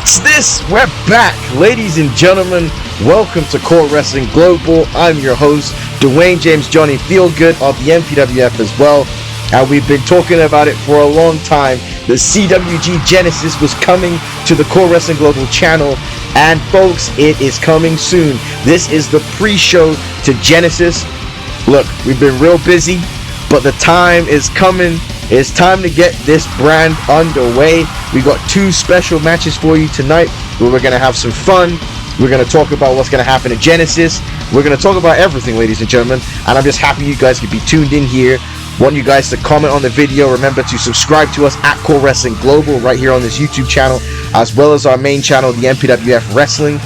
What's this? We're back, ladies and gentlemen. Welcome to CAW Wrestling Global. I'm your host, Dwayne James Johnny Feelgood of the MPWF as well. And we've been talking about it for a long time. The CWG Genesis was coming to the CAW Wrestling Global channel. And folks, it is coming soon. This is the pre-show to Genesis. Look, we've been real busy, but the time is coming. It's time to get this brand underway. We got two special matches for you tonight where we're going to have some fun. We're going to talk about what's going to happen in Genesis. We're going to talk about everything, ladies and gentlemen. And I'm just happy you guys could be tuned in here. Want you guys to comment on the video. Remember to subscribe to us at CAW Wrestling Global right here on this YouTube channel, as well as our main channel, the MPWF Wrestling.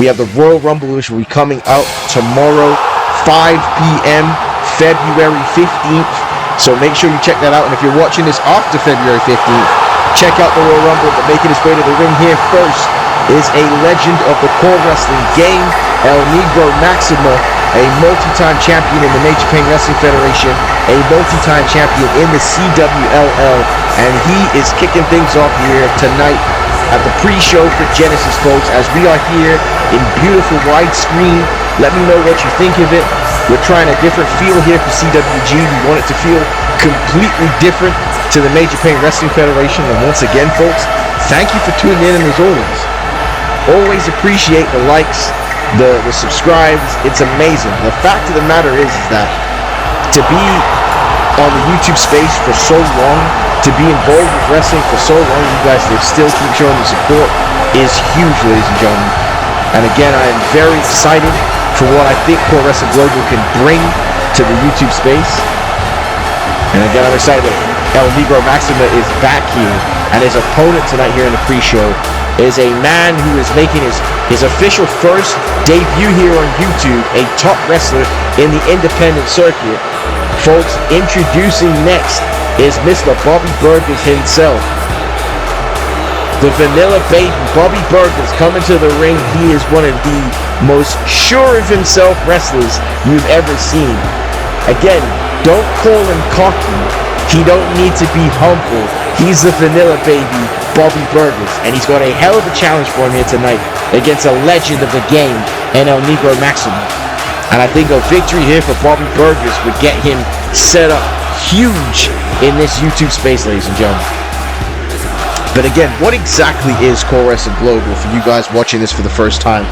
We have the Royal Rumble, which will be coming out tomorrow, 5 p.m., February 15th. So make sure you check that out. And if you're watching this after February 15th, check out the Royal Rumble. But making his way to the ring here first is a legend of the CAW Wrestling game, El Negro Maxima, a multi-time champion in the Major Pain Wrestling Federation, a multi-time champion in the CWLL, and he is kicking things off here tonight at the pre-show for Genesis, folks, as we are here in beautiful widescreen. Let me know what you think of it. We're trying a different feel here for CWG. We want it to feel completely different to the Major Pain Wrestling Federation. And once again, folks, thank you for tuning in as always. Always appreciate the likes, the subscribes. It's amazing. The fact of the matter is that to be on the YouTube space for so long, to be involved with wrestling for so long, you guys to still keep showing the support is huge, ladies and gentlemen. And again, I am very excited for what I think CAW Wrestling Global can bring to the YouTube space. And again, I'm excited that El Negro Maxima is back here, and his opponent tonight here in the pre-show is a man who is making his official first debut here on YouTube, a top wrestler in the independent circuit. Folks, introducing next is Mr. Bobbie Burgers himself. The Vanilla Baby, Bobbie Burgers, coming to the ring. He is one of the most sure of himself wrestlers you've ever seen. Again, don't call him cocky. He don't need to be humble. He's the Vanilla Baby, Bobbie Burgers, and he's got a hell of a challenge for him here tonight against a legend of the game, El Negro Maxima. And I think a victory here for Bobbie Burgers would get him set up huge in this YouTube space, ladies and gentlemen. But again, what exactly is CAW Wrestling Global for you guys watching this for the first time?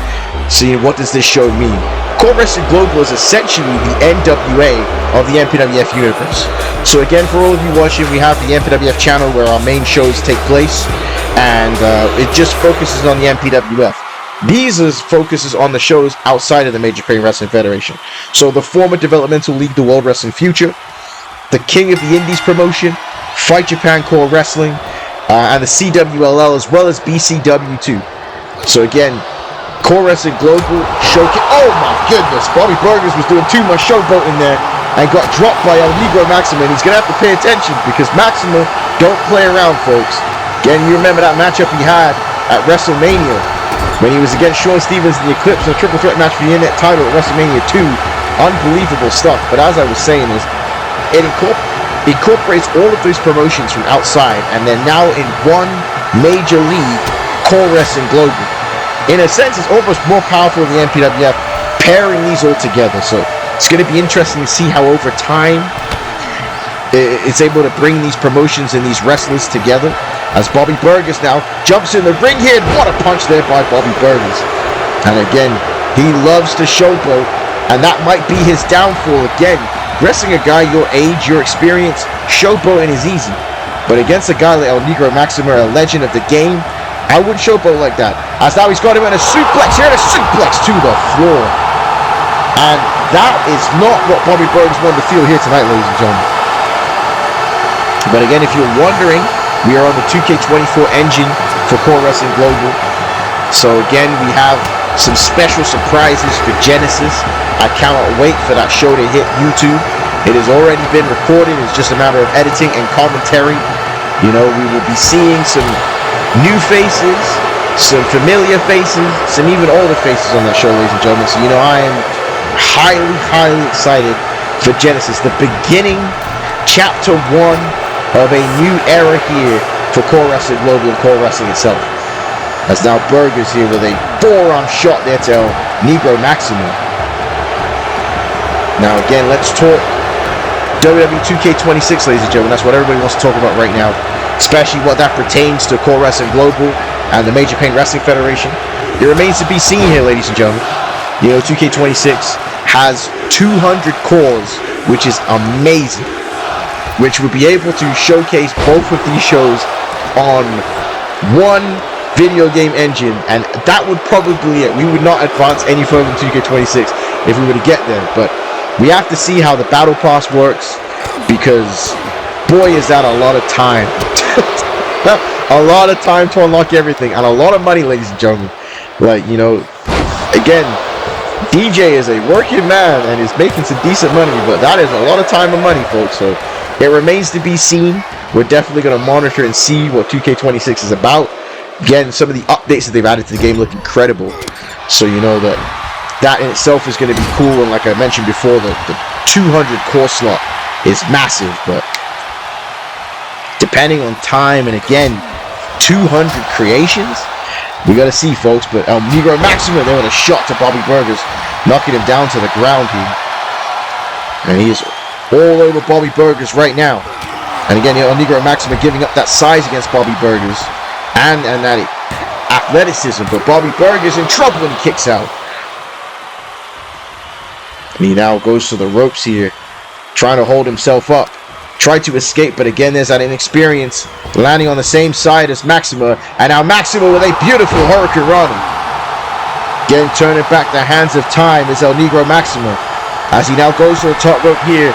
Seeing what does this show mean? CAW Wrestling Global is essentially the NWA of the MPWF universe. So again, for all of you watching, we have the MPWF channel where our main shows take place, and it just focuses on the MPWF. These focuses on the shows outside of the Major Pain Wrestling Federation. So the former developmental league, the World Wrestling Future, the King of the Indies promotion, Fight Japan CAW Wrestling, and the CWLL, as well as BCW2. So again, CAW Wrestling Global showcase. Oh my goodness, Bobbie Burgers was doing too much showboating there and got dropped by El Negro Maxima, and he's gonna have to pay attention because Maxima don't play around, folks. Again, you remember that matchup he had at WrestleMania when he was against Shawn Stevens in the Eclipse in a triple threat match for the Internet title at WrestleMania 2. Unbelievable stuff. But as I was saying, it incorporates all of those promotions from outside, and they're now in one major league, CAW Wrestling Global. In a sense, it's almost more powerful than the MPWF, pairing these all together. So it's going to be interesting to see how over time it's able to bring these promotions and these wrestlers together, as Bobbie Burgers now jumps in the ring here. What a punch there by Bobbie Burgers. And again, he loves to showboat, and that might be his downfall. Again, wrestling a guy your age, your experience, showboating is easy. But against a guy like El Negro Maxima, a legend of the game, I wouldn't showboat like that. As now he's got him in a suplex here, and a suplex to the floor. And that is not what Bobbie Burgers wanted to feel here tonight, ladies and gentlemen. But again, if you're wondering, we are on the 2K24 engine for CAW Wrestling Global. So again, we have some special surprises for Genesis. I cannot wait for that show to hit YouTube. It has already been recorded. It's just a matter of editing and commentary. You know, we will be seeing some new faces, some familiar faces, some even older faces on that show, ladies and gentlemen. So, you know, I am highly, highly excited for Genesis. The beginning, chapter 1 of a new era here for CAW Wrestling Global and CAW Wrestling itself. As now Burgers here with a forearm shot there to Negro Maxima. Now again, let's talk WWE 2K26, ladies and gentlemen. That's what everybody wants to talk about right now, especially what that pertains to Core Wrestling Global and the Major Pain Wrestling Federation. It remains to be seen here, ladies and gentlemen. You know, 2K26 has 200 cores, which is amazing, which would be able to showcase both of these shows on one video game engine, and that would probably be it. We would not advance any further than 2K26 if we were to get there, but we have to see how the battle pass works, because boy is that a lot of time. A lot of time to unlock everything, and a lot of money, ladies and gentlemen. Like, you know, again, DJ is a working man and is making some decent money, but that is a lot of time and money, folks. So it remains to be seen. We're definitely going to monitor and see what 2K26 is about. Again, some of the updates that they've added to the game look incredible, so you know that in itself is going to be cool. And like I mentioned before, the 200 core slot is massive, but depending on time, and again, 200 creations, we got to see, folks. But Negro Maxima there with a shot to Bobbie Burgers, knocking him down to the ground here, and he is all over Bobbie Burgers right now. And again, you know, Negro Maxima giving up that size against Bobbie Burgers and that athleticism, but Bobbie Burgers in trouble when he kicks out. And he now goes to the ropes here, trying to hold himself up. Tried to escape, but again, there's that inexperience, landing on the same side as Maxima. And now Maxima with a beautiful Hurricane Rana. Again, turning back the hands of time is El Negro Maxima, as he now goes to the top rope here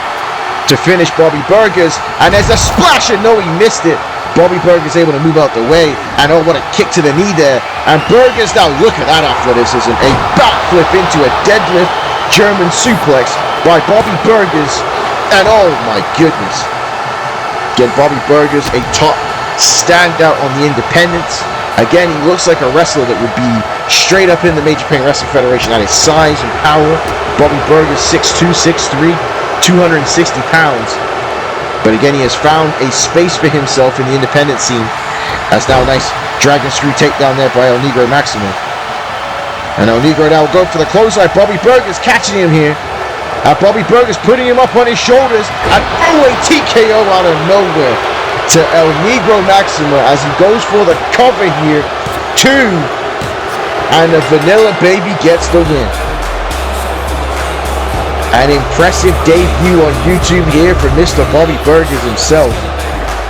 to finish Bobbie Burgers. And there's a splash, and no, he missed it. Bobbie Burgers able to move out the way, and oh, what a kick to the knee there. And Burgers, now look at that athleticism. A backflip into a deadlift German suplex by Bobbie Burgers, and oh my goodness. Again, Bobbie Burgers, a top standout on the independents. Again, he looks like a wrestler that would be straight up in the Major Pain Wrestling Federation at his size and power. Bobbie Burgers, 6'2", 6'3", 260 pounds. But again, he has found a space for himself in the independent scene. That's now a nice dragon screw takedown there by El Negro Maxima. And El Negro now will go for the clothesline. Bobbie Burgers catching him here. Bobbie Burgers putting him up on his shoulders. And oh, a TKO out of nowhere to El Negro Maxima as he goes for the cover here. 2. And the Vanilla Baby gets the win. An impressive debut on YouTube here from Mr. Bobbie Burgers himself.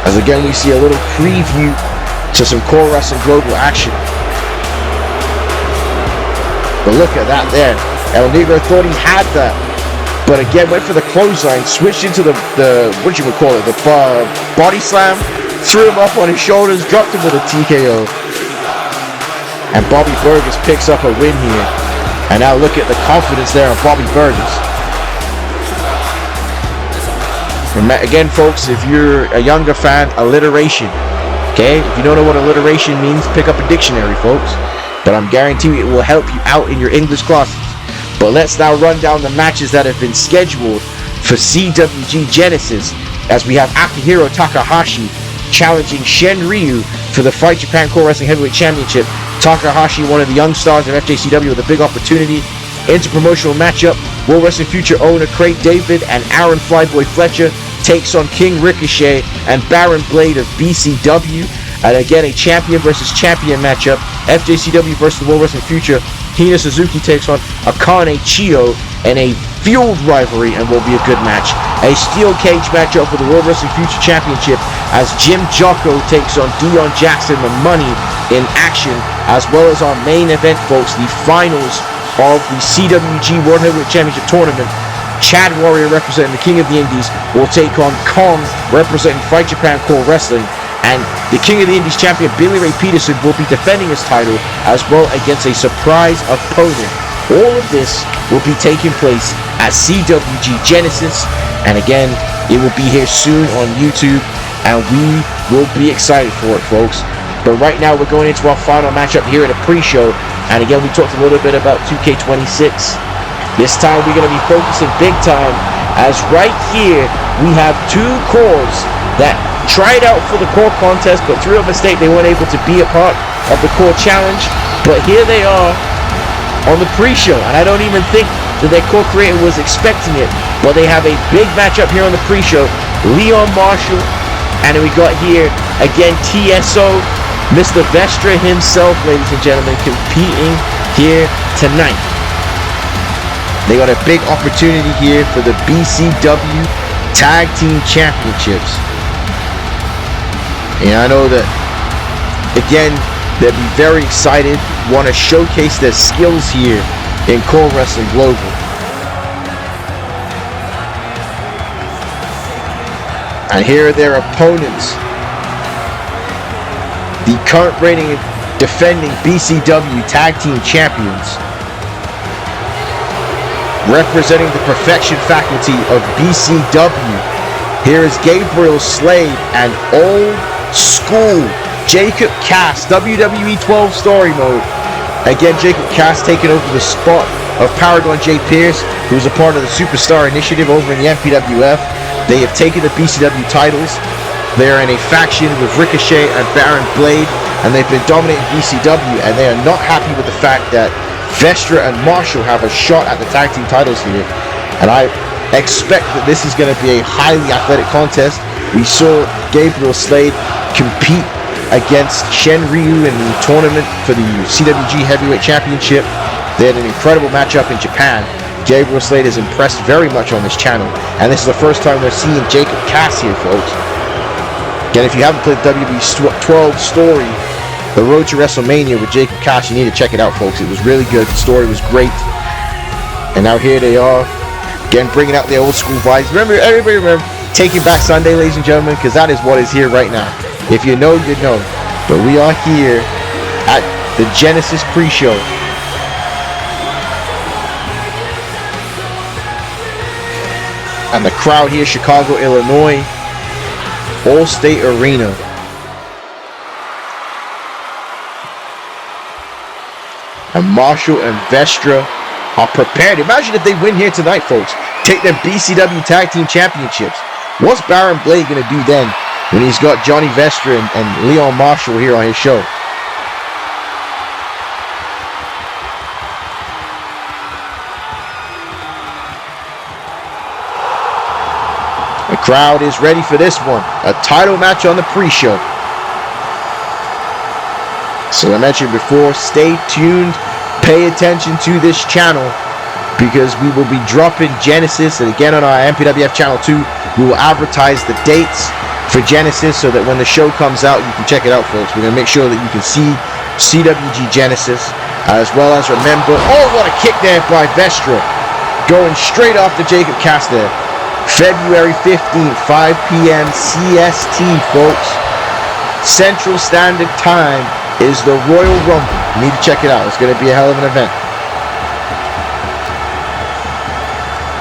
As again, we see a little preview to some Core Wrestling Global action. But look at that there. El Negro thought he had that, but again went for the clothesline, switched into the what you would call it, the body slam, threw him up on his shoulders, dropped him with a TKO. And Bobbie Burgers picks up a win here. And now look at the confidence there on Bobbie Burgers. Again, folks, if you're a younger fan, alliteration. Okay, if you don't know what alliteration means, pick up a dictionary, folks. But I'm guaranteeing it will help you out in your English classes. But let's now run down the matches that have been scheduled for CWG Genesis, as we have Akihiro Takahashi challenging Shen Ryu for the Fight Japan Core Wrestling Heavyweight Championship. Takahashi, one of the young stars of FJCW, with a big opportunity. Interpromotional matchup, World Wrestling Future owner Craig David and Aaron Flyboy Fletcher takes on King Ricochet and Baron Blade of BCW. And again, a champion versus champion matchup. FJCW versus the World Wrestling Future. Hina Suzuki takes on Akane Chiyo in a field rivalry and will be a good match. A steel cage matchup for the World Wrestling Future Championship as Jim Jocko takes on Dion Jackson, the Money, in action. As well as our main event, folks, the finals of the CWG World Heavyweight Championship Tournament. Chad Warrior, representing the King of the Indies, will take on Kong, representing Fight Japan Core Wrestling. And the King of the Indies champion Billy Ray Peterson will be defending his title as well against a surprise opponent. All of this will be taking place at CWG Genesis. And again, it will be here soon on YouTube. And we will be excited for it, folks. But right now, we're going into our final matchup here at a pre-show. And again, we talked a little bit about 2K26. This time, we're going to be focusing big time, as right here, we have 2 cores that tried out for the core contest, but through a mistake they weren't able to be a part of the Core Challenge, but here they are on the pre-show, and I don't even think that their core creator was expecting it, but they have a big matchup here on the pre-show. Leon Marshall, and we got here again TSO, Mr. Vestra himself, ladies and gentlemen, competing here tonight. They got a big opportunity here for the BCW Tag Team Championships. And I know that, again, they'll be very excited, want to showcase their skills here in Core Wrestling Global. And here are their opponents. The current reigning and defending BCW Tag Team Champions, representing the Perfection faculty of BCW. Here is Gabriel, Slade, and Old School Jacob Cass, WWE 12 Story Mode. Again, Jacob Cass taking over the spot of Paragon J. Pierce, who's a part of the Superstar Initiative over in the MPWF. They have taken the BCW titles. They are in a faction with Ricochet and Baron Blade, and they've been dominating BCW, and they are not happy with the fact that Vestra and Marshall have a shot at the tag team titles here. And I expect that this is going to be a highly athletic contest. We saw Gabriel Slade compete against Shen Ryu in the tournament for the CWG Heavyweight Championship. They had an incredible matchup in Japan. Gabriel Slade has impressed very much on this channel, and this is the first time we're seeing Jacob Cass here, folks. Again, if you haven't played WWE 12 Story, The Road to WrestleMania with Jacob Cass, you need to check it out, folks. It was really good. The story was great. And now here they are, again, bringing out the old school vibes. Remember, everybody remember, Taking Back Sunday, ladies and gentlemen, because that is what is here right now. If you know, you know. But we are here at the Genesis Pre-Show. And the crowd here, Chicago, Illinois, All-State Arena. And Marshall and Vestra are prepared. Imagine if they win here tonight, folks. Take their BCW Tag Team Championships. What's Baron Blade going to do then when he's got Johnny Vestra and Leon Marshall here on his show? The crowd is ready for this one. A title match on the pre-show. So I mentioned before, stay tuned, pay attention to this channel, because we will be dropping Genesis, and again on our MPWF channel 2, we will advertise the dates for Genesis so that when the show comes out, you can check it out, folks. We're going to make sure that you can see CWG Genesis, as well as remember, oh, what a kick there by Vestra, going straight off to Jacob Cass there. February 15th, 5 p.m. CST, folks. Central Standard Time is the Royal Rumble. You need to check it out. It's going to be a hell of an event.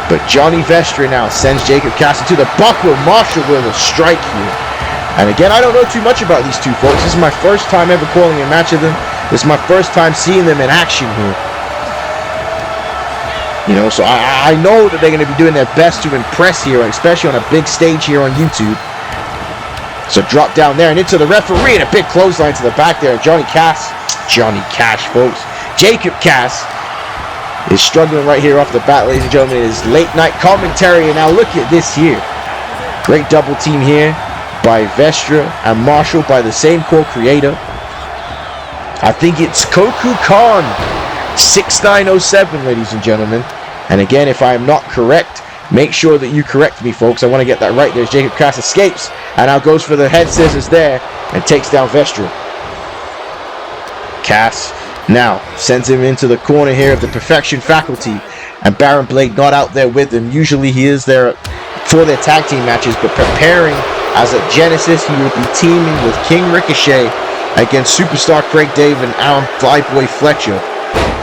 But Johnny Vestra now sends Jacob Cass to the buckle. Marshall with a strike here. And again, I don't know too much about these two folks. This is my first time ever calling a match of them. This is my first time seeing them in action here. You know, so I know that they're going to be doing their best to impress here, especially on a big stage here on YouTube. So drop down there and into the referee, and a big clothesline to the back there. Johnny Cass, folks. Jacob Cass is struggling right here off the bat, ladies and gentlemen. His late night commentary, and now look at this here. Great double team here by Vestra and Marshall by the same core creator. I think it's Koku Khan, 6907, ladies and gentlemen. And again, if I am not correct, make sure that you correct me, folks. I want to get that right. There's Jacob Cass escapes, and now goes for the head scissors there, and takes down Vestra. Cass now sends him into the corner here of the Perfection faculty, and Baron Blade not out there with him. Usually he is there for their tag team matches, but preparing as a Genesis, he will be teaming with King Ricochet against Superstar Craig Dave and Aaron Flyboy Fletcher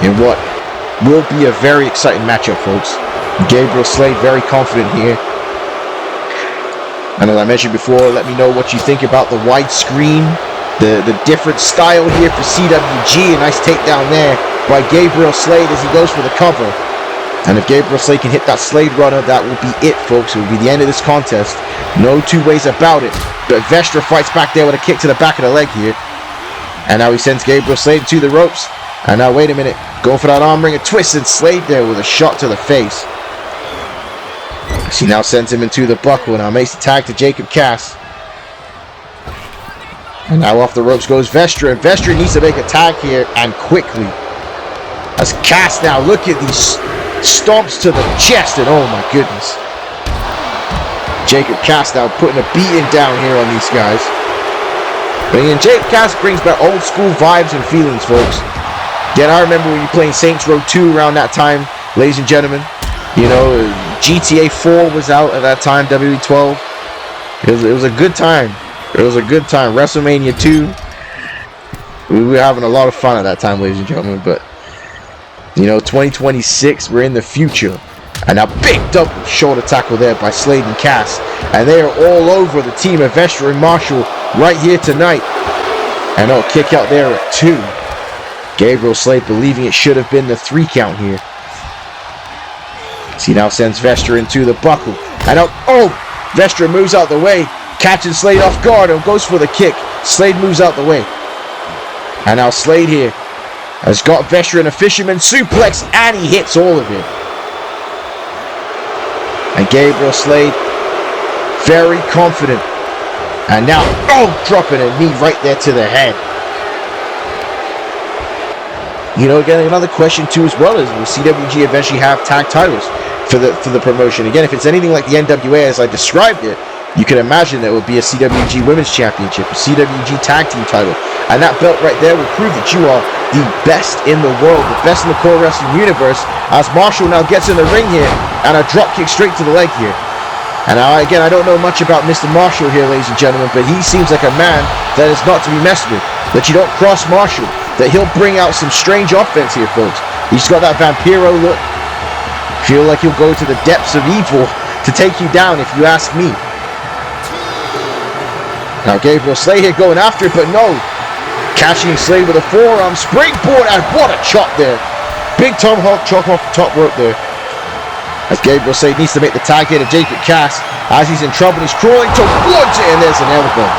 in what will be a very exciting matchup, folks. Gabriel Slade very confident here. And as I mentioned before, let me know what you think about the widescreen, the different style here for CWG. A nice takedown there by Gabriel Slade as he goes for the cover. And if Gabriel Slade can hit that Slade runner, that will be it, folks. It will be the end of this contest. No two ways about it. But Vestra fights back there with a kick to the back of the leg here. And now he sends Gabriel Slade to the ropes. And now, wait a minute. Going for that arm wringer twist, and Slade there with a shot to the face. She now sends him into the buckle. Now makes the tag to Jacob Cass. And now off the ropes goes Vestra. And Vestra needs to make a tag here, and quickly. As Cass now, look at these stomps to the chest. And oh my goodness. Jacob Cass now putting a beating down here on these guys. But again, Jacob Cass brings back old school vibes and feelings, folks. Again, I remember when you were playing Saints Row 2 around that time, ladies and gentlemen. You know, GTA 4 was out at that time, WWE 12. It was a good time. It was a good time. WrestleMania 2. We were having a lot of fun at that time, ladies and gentlemen. But, you know, 2026, we're in the future. And now big double shoulder tackle there by Slade and Cass. And they are all over the team of Vestra and Marshall right here tonight. And oh, kick out there at 2. Gabriel Slade believing it should have been the 3 count here. So he now sends Vestra into the buckle. And oh, Vestra moves out the way. Catching Slade off guard and goes for the kick. Slade moves out the way. And now Slade here has got Vestra in a fisherman suplex. And he hits all of it. And Gabriel Slade, very confident. And now, oh, dropping a knee right there to the head. You know, again, another question too as well is, will CWG eventually have tag titles for the promotion? Again, if it's anything like the NWA as I described it, you can imagine that it would be a CWG Women's Championship, a CWG Tag Team title. And that belt right there will prove that you are the best in the world, the best in the core wrestling universe, as Marshall now gets in the ring here, and a drop kick straight to the leg here. And now, again, I don't know much about Mr. Marshall here, ladies and gentlemen, but he seems like a man that is not to be messed with, that you don't cross Marshall, that he'll bring out some strange offense here, folks. He's got that Vampiro look. Feel like he'll go to the depths of evil to take you down, if you ask me. Now Gabriel Slade here going after it, but no. Catching Slade with a forearm springboard, and what a chop there. Big tomahawk chop off the top rope there. As Gabriel Slade needs to make the tag here to Jacob Cass. As he's in trouble, he's crawling towards it, and there's an elbow.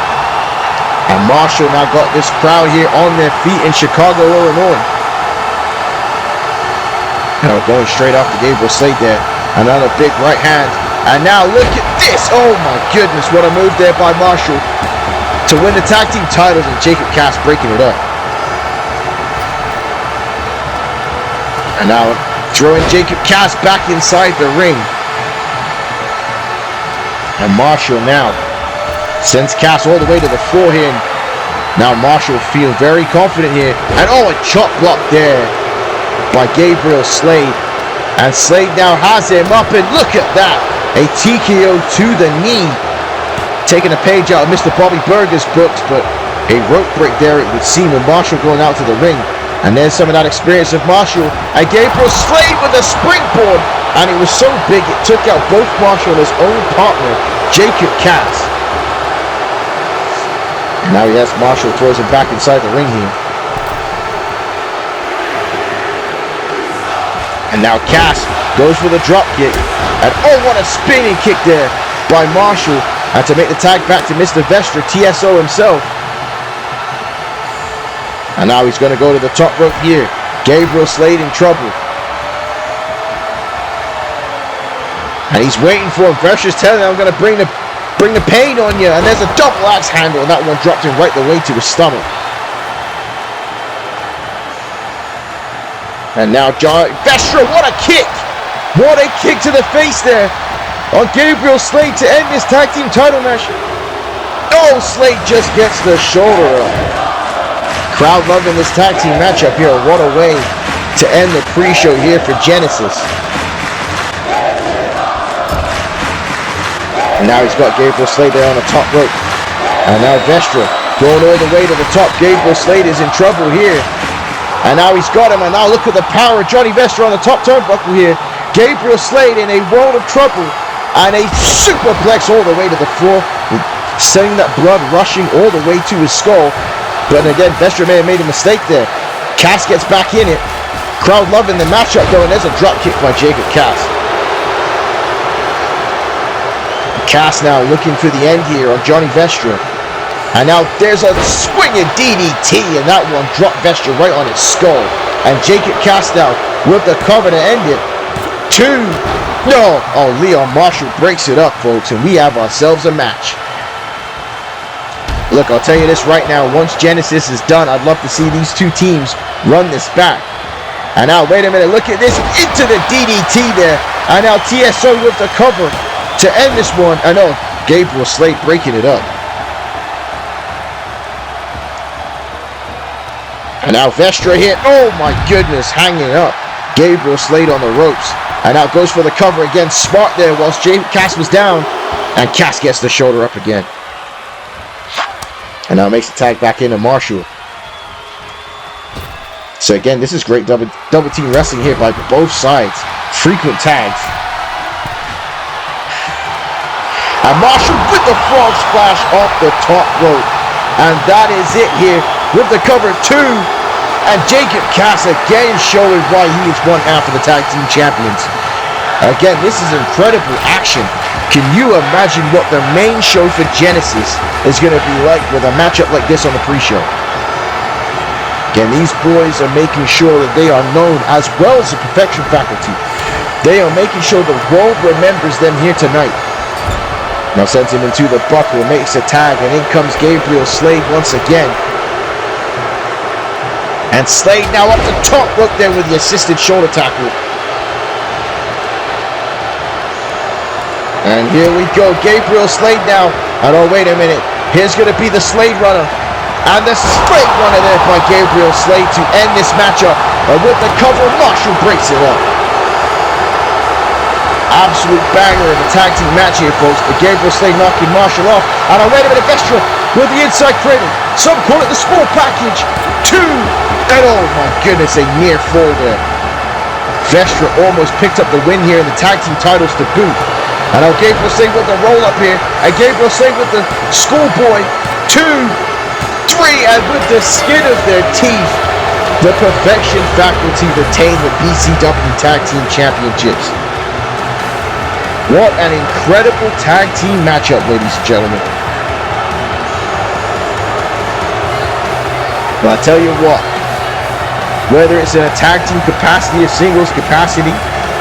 And Marshall now got this crowd here on their feet in Chicago, Illinois. Now going straight after Gabriel Slade there. Another big right hand. And now look at this. Oh my goodness, what a move there by Marshall to win the tag team titles, and Jacob Cass breaking it up. And now throwing Jacob Cass back inside the ring. And Marshall now sends Cass all the way to the floor here. Now Marshall feels very confident here. And oh, a chop block there by Gabriel Slade. And Slade now has him up, and look at that. A TKO to the knee. Taking a page out of Mr. Bobbie Burgers' books, but a rope break there it would seem, with Marshall going out to the ring. And there's some of that experience of Marshall. And Gabriel Slade with a springboard. And it was so big it took out both Marshall and his own partner, Jacob Cass. And now yes, Marshall throws him back inside the ring here. And now Cass goes for the drop kick. And oh, what a spinning kick there by Marshall. And to make the tag back to Mr. Vestra, TSO himself. And now he's going to go to the top rope here. Gabriel Slade in trouble. And he's waiting for him. Vestra's telling him, I'm going to bring the pain on you. And there's a double axe handle, and that one dropped him right the way to his stomach. And now Vestra, what a kick! What a kick to the face there on Gabriel Slade to end this tag team title match. Oh, Slade just gets the shoulder up. Crowd loving this tag team matchup here. What a way to end the pre-show here for Genesis. And now he's got Gabriel Slade there on the top rope. And now Vestra going all the way to the top. Gabriel Slade is in trouble here. And now he's got him. And now look at the power of Johnny Vestra on the top turnbuckle here. Gabriel Slade in a world of trouble. And a superplex all the way to the floor, sending that blood rushing all the way to his skull. But again, Vestra may have made a mistake there. Cass gets back in it. Crowd loving the matchup though, and there's a drop kick by Jacob Cass. Cass now looking for the end here on Johnny Vestra. And now there's a swinging DDT, and that one dropped Vestra right on his skull. And Jacob Castow with the cover to end it. 2. No. Oh, Leon Marshall breaks it up, folks, and we have ourselves a match. Look, I'll tell you this right now. Once Genesis is done, I'd love to see these two teams run this back. And now, wait a minute. Look at this. Into the DDT there. And now TSO with the cover to end this one. I know. Gabriel Slade breaking it up. And now Vestra hit. Oh my goodness, hanging up. Gabriel Slade on the ropes. And now goes for the cover again. Smart there whilst Cass was down. And Cass gets the shoulder up again. And now makes the tag back into Marshall. So again, this is great double team wrestling here by both sides. Frequent tags. And Marshall with the frog splash off the top rope. And that is it here with the cover 2. And Jacob Cass again showing why he is one half of the tag team champions. Again, this is incredible action. Can you imagine what the main show for Genesis is going to be like with a matchup like this on the pre-show? Again, these boys are making sure that they are known as well as the Perfection faculty. They are making sure the world remembers them here tonight. Now sends him into the buckle, makes a tag, and in comes Gabriel Slade once again. And Slade now up the top rope there with the assisted shoulder tackle. And here we go, Gabriel Slade now. And oh, wait a minute. Here's going to be the Slade runner. And the Slade runner there by Gabriel Slade to end this matchup. And with the cover, Marshall breaks it up. Absolute banger in the tag team match here, folks. But Gabriel Slade knocking Marshall off. And oh, wait a minute, Vestra with the inside cradle. Some call it the small package. 2. And oh my goodness, a near fall there. Vestra almost picked up the win here in the tag team titles to boot. And now Gabriel Slade with the roll up here. And Gabriel Slade with the schoolboy. 2, 3, and with the skin of their teeth, the Perfection faculty retain the BCW Tag Team Championships. What an incredible tag team matchup, ladies and gentlemen. But I tell you what, whether it's in a tag team capacity or singles capacity,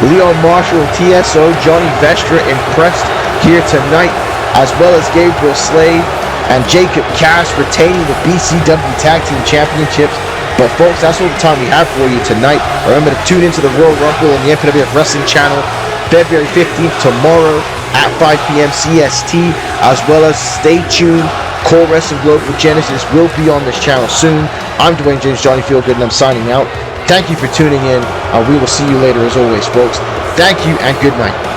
Leon Marshall and TSO Johnny Vestra impressed here tonight, as well as Gabriel Slade and Jacob Cass retaining the BCW Tag Team Championships. But folks, that's all the time we have for you tonight. Remember to tune into the Royal Rumble on the MPWF Wrestling Channel, February 15th, tomorrow at 5 p.m. CST, as well as stay tuned. Core Wrestling Global Genesis will be on this channel soon. I'm Dwayne James Johnny Feelgood, and I'm signing out. Thank you for tuning in, and we will see you later as always, folks. Thank you and good night.